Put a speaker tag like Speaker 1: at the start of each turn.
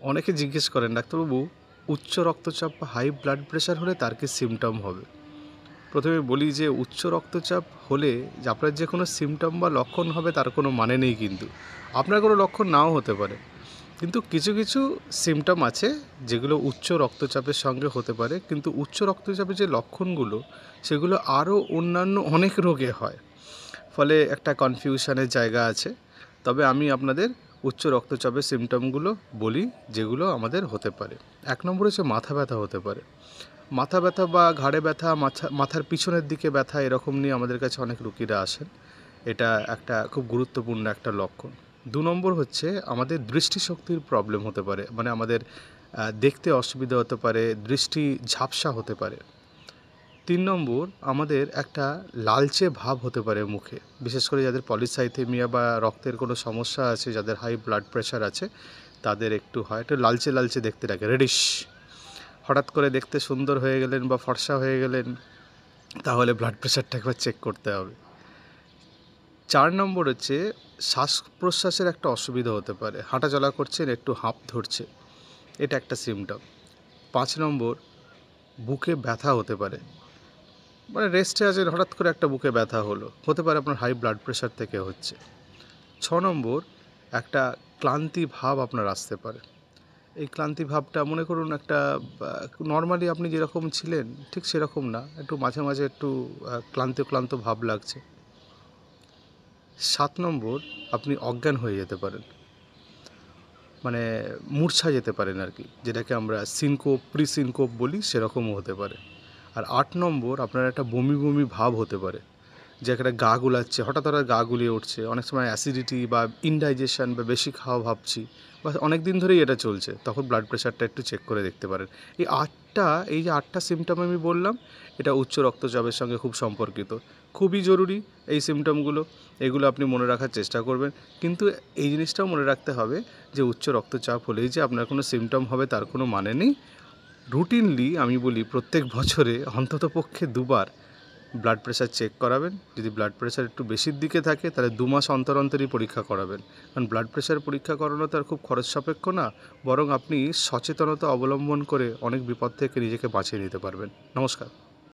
Speaker 1: অনেকে জিজ্ঞেস করেন ডাক্তারবাবু, উচ্চ রক্তচাপ বা হাই ব্লাড প্রেশার হলে তার কি সিমটম হবে? প্রথমে বলি যে উচ্চ রক্তচাপ হলে যে আপনার যে কোনো সিমটম বা লক্ষণ হবে তার কোনো মানে নেই, কিন্তু আপনার কোনো লক্ষণ নাও হতে পারে। কিন্তু কিছু কিছু সিমটম আছে যেগুলো উচ্চ রক্তচাপের সঙ্গে হতে পারে, কিন্তু উচ্চ রক্তচাপের যে লক্ষণগুলো সেগুলো আরও অন্যান্য অনেক রোগে হয়, ফলে একটা কনফিউশনের জায়গা আছে। তবে আমি আপনাদের উচ্চ রক্তচাপের সিমটমগুলো বলি যেগুলো আমাদের হতে পারে। 1 নম্বর হচ্ছে মাথা ব্যথা হতে পারে। মাথা ব্যথা বা ঘাড়ে ব্যথা, মাথার পিছনের দিকে ব্যথা, এরকম নিয়ে আমাদের কাছে অনেক রোগীরা আসেন। এটা একটা খুব গুরুত্বপূর্ণ একটা লক্ষণ। 2 নম্বর হচ্ছে আমাদের দৃষ্টিশক্তির প্রবলেম হতে পারে, মানে আমাদের দেখতে অসুবিধা হতে পারে, দৃষ্টি ঝাপসা হতে পারে। 3 নম্বর আমাদের একটা লালচে ভাব হতে পারে মুখে, বিশেষ করে যাদের পলিসাইথেমিয়া বা রক্তের কোনো সমস্যা আছে, যাদের হাই ব্লাড প্রেশার আছে, তাদের একটু হয়, একটু লালচে লালচে দেখতে লাগে, রেডিশ। হঠাৎ করে দেখতে সুন্দর হয়ে গেলেন বা ফর্সা হয়ে গেলেন, তাহলে ব্লাড প্রেশারটা একবার চেক করতে হবে। 4 নম্বর হচ্ছে শ্বাস প্রশ্বাসের একটা অসুবিধা হতে পারে, হাঁটা চলা করছেন একটু হাঁপ ধরছে, এটা একটা সিমটম। 5 নম্বর বুকে ব্যথা হতে পারে, মানে রেস্টে আছেন, হঠাৎ করে একটা বুকে ব্যথা হলো, হতে পারে আপনার হাই ব্লাড প্রেশার থেকে হচ্ছে। 6 নম্বর একটা ক্লান্তি ভাব আপনার আসতে পারে। এই ক্লান্তি ভাবটা মনে করুন একটা নর্মালি আপনি যেরকম ছিলেন ঠিক সেরকম না, একটু মাঝে মাঝে একটু ক্লান্ত ক্লান্ত ভাব লাগছে। 7 নম্বর আপনি অজ্ঞান হয়ে যেতে পারেন, মানে মূর্ছা যেতে পারেন আর কি, যেটাকে আমরা সিনকোপ, প্রিসিনকোপ বলি, সেরকমও হতে পারে। আর 8 নম্বর আপনার একটা বমি বমি ভাব হতে পারে, যে একটা গা গুলাচ্ছে, হঠাৎ হঠাৎ গা গুলিয়ে উঠছে, অনেক সময় অ্যাসিডিটি বা ইনডাইজেশন বা বেশি খাওয়া ভাবছি, বা অনেক দিন ধরেই এটা চলছে, তখন ব্লাড প্রেশারটা একটু চেক করে দেখতে পারেন। এই যে 8টা সিমটম আমি বললাম, এটা উচ্চ রক্তচাপের সঙ্গে খুব সম্পর্কিত, খুবই জরুরি এই সিমটমগুলো, এগুলো আপনি মনে রাখার চেষ্টা করবেন। কিন্তু এই জিনিসটাও মনে রাখতে হবে যে উচ্চ রক্তচাপ হলেই যে আপনার কোনো সিমটম হবে তার কোনো মানে নেই। রুটিনলি আমি বলি প্রত্যেক বছরে অন্ততপক্ষে 2বার ব্লাড প্রেশার চেক করাবেন। যদি ব্লাড প্রেশার একটু বেশির দিকে থাকে তাহলে 2 মাস অন্তর অন্তরই পরীক্ষা করাবেন, কারণ ব্লাড প্রেশার পরীক্ষা করানো তো আর খুব খরচ সাপেক্ষ না, বরং আপনি সচেতনতা অবলম্বন করে অনেক বিপদ থেকে নিজেকে বাঁচিয়ে নিতে পারবেন। নমস্কার।